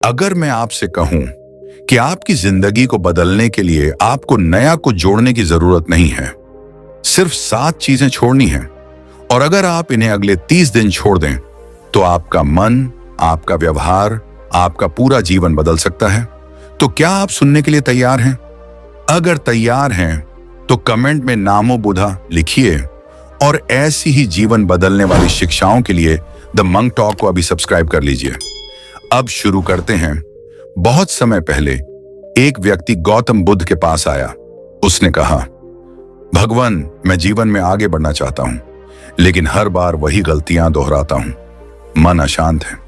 अगर मैं आपसे कहूं कि आपकी जिंदगी को बदलने के लिए आपको नया कुछ जोड़ने की जरूरत नहीं है, सिर्फ 7 चीजें छोड़नी हैं, और अगर आप इन्हें अगले 30 दिन छोड़ दें तो आपका मन, आपका व्यवहार, आपका पूरा जीवन बदल सकता है। तो क्या आप सुनने के लिए तैयार हैं? अगर तैयार हैं तो कमेंट में नामो बुधा लिखिए, और ऐसी ही जीवन बदलने वाली शिक्षाओं के लिए द मंक टॉक को अभी सब्सक्राइब कर लीजिए। अब शुरू करते हैं। बहुत समय पहले एक व्यक्ति गौतम बुद्ध के पास आया। उसने कहा, भगवान, मैं जीवन में आगे बढ़ना चाहता हूं, लेकिन हर बार वही गलतियां दोहराता हूं। मन अशांत है,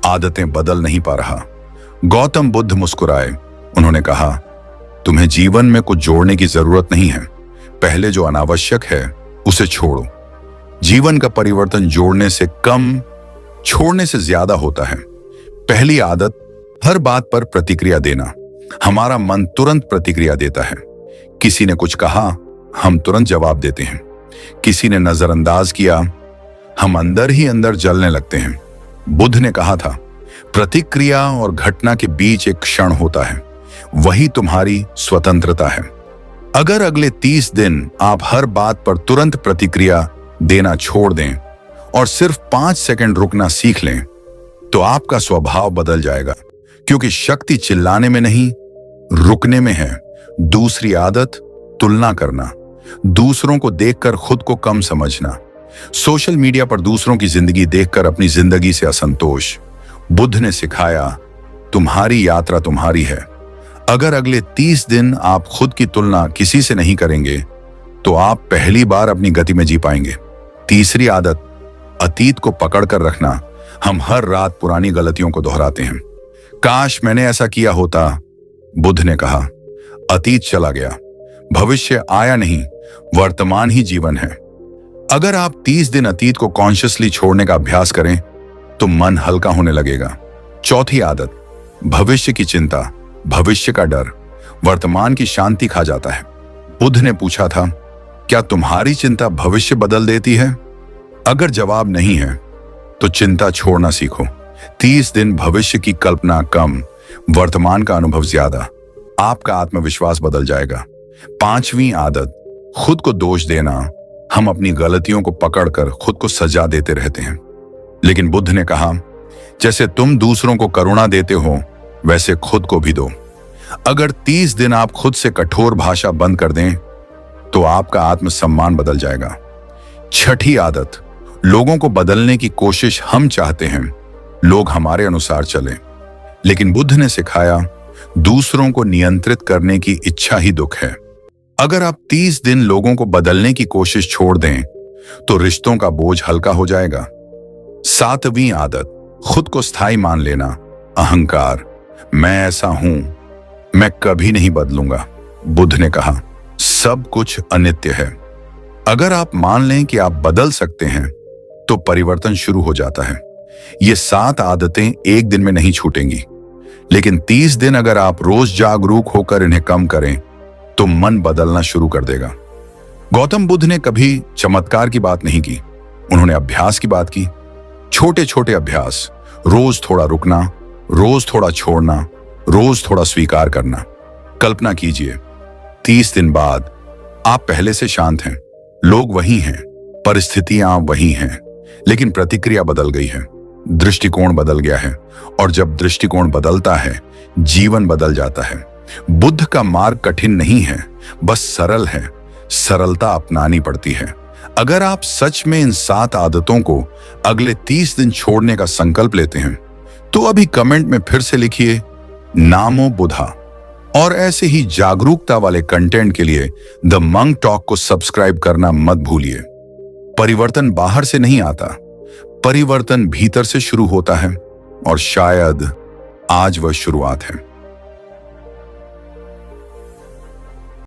आदतें बदल नहीं पा रहा। गौतम बुद्ध मुस्कुराए। उन्होंने कहा, तुम्हें जीवन में कुछ जोड़ने की जरूरत नहीं है। पहले जो अनावश्यक है उसे छोड़ो। जीवन का परिवर्तन जोड़ने से कम, छोड़ने से ज्यादा होता है। पहली आदत, हर बात पर प्रतिक्रिया देना। हमारा मन तुरंत प्रतिक्रिया देता है। किसी ने कुछ कहा, हम तुरंत जवाब देते हैं। किसी ने नजरअंदाज किया, हम अंदर ही अंदर जलने लगते हैं। बुद्ध ने कहा था, प्रतिक्रिया और घटना के बीच एक क्षण होता है, वही तुम्हारी स्वतंत्रता है। अगर अगले 30 दिन आप हर बात पर तुरंत प्रतिक्रिया देना छोड़ दें और सिर्फ 5 सेकंड रुकना सीख लें, तो आपका स्वभाव बदल जाएगा। क्योंकि शक्ति चिल्लाने में नहीं, रुकने में है। दूसरी आदत, तुलना करना। दूसरों को देखकर खुद को कम समझना। सोशल मीडिया पर दूसरों की जिंदगी देखकर अपनी जिंदगी से असंतोष। बुद्ध ने सिखाया, तुम्हारी यात्रा तुम्हारी है। अगर अगले 30 दिन आप खुद की तुलना किसी से नहीं करेंगे तो आप पहली बार अपनी गति में जी पाएंगे। तीसरी आदत, अतीत को पकड़ कर रखना। हम हर रात पुरानी गलतियों को दोहराते हैं। काश मैंने ऐसा किया होता। बुद्ध ने कहा, अतीत चला गया, भविष्य आया नहीं, वर्तमान ही जीवन है। अगर आप 30 दिन अतीत को कॉन्शियसली छोड़ने का अभ्यास करें तो मन हल्का होने लगेगा। चौथी आदत, भविष्य की चिंता, भविष्य का डर वर्तमान की शांति खा जाता है। बुद्ध ने पूछा था, क्या तुम्हारी चिंता भविष्य बदल देती है? अगर जवाब नहीं है तो चिंता छोड़ना सीखो। 30 दिन भविष्य की कल्पना कम, वर्तमान का अनुभव ज्यादा। आपका आत्मविश्वास बदल जाएगा। 5वीं आदत, खुद को दोष देना। हम अपनी गलतियों को पकड़कर खुद को सजा देते रहते हैं। लेकिन बुद्ध ने कहा, जैसे तुम दूसरों को करुणा देते हो, वैसे खुद को भी दो। अगर 30 दिन आप खुद से कठोर भाषा बंद कर दें तो आपका आत्मसम्मान बदल जाएगा। 6ठी आदत, लोगों को बदलने की कोशिश हम चाहते हैं, लोग हमारे अनुसार चलें। लेकिन बुद्ध ने सिखाया, दूसरों को नियंत्रित करने की इच्छा ही दुख है। अगर आप 30 दिन लोगों को बदलने की कोशिश छोड़ दें तो रिश्तों का बोझ हल्का हो जाएगा। 7वीं आदत, खुद को स्थायी मान लेना। अहंकार, मैं ऐसा हूं, मैं कभी नहीं बदलूंगा। बुद्ध ने कहा, सब कुछ अनित्य है। अगर आप मान लें कि आप बदल सकते हैं तो परिवर्तन शुरू हो जाता है। ये 7 आदतें एक दिन में नहीं छूटेंगी, लेकिन 30 दिन अगर आप रोज जागरूक होकर इन्हें कम करें तो मन बदलना शुरू कर देगा। गौतम बुद्ध ने कभी चमत्कार की बात नहीं की, उन्होंने अभ्यास की बात की। छोटे छोटे अभ्यास, रोज थोड़ा रुकना, रोज थोड़ा छोड़ना, रोज थोड़ा स्वीकार करना। कल्पना कीजिए, 30 दिन बाद आप पहले से शांत हैं, लोग वही हैं, परिस्थितियां वही हैं, लेकिन प्रतिक्रिया बदल गई है, दृष्टिकोण बदल गया है। और जब दृष्टिकोण बदलता है, जीवन बदल जाता है। बुद्ध का मार्ग कठिन नहीं है, बस सरल है। सरलता अपनानी पड़ती है। अगर आप सच में इन 7 आदतों को अगले 30 दिन छोड़ने का संकल्प लेते हैं तो अभी कमेंट में फिर से लिखिए, नामो बुधा। और ऐसे ही जागरूकता वाले कंटेंट के लिए द मंक टॉक को सब्सक्राइब करना मत भूलिए। परिवर्तन बाहर से नहीं आता, परिवर्तन भीतर से शुरू होता है, और शायद आज वह शुरुआत है।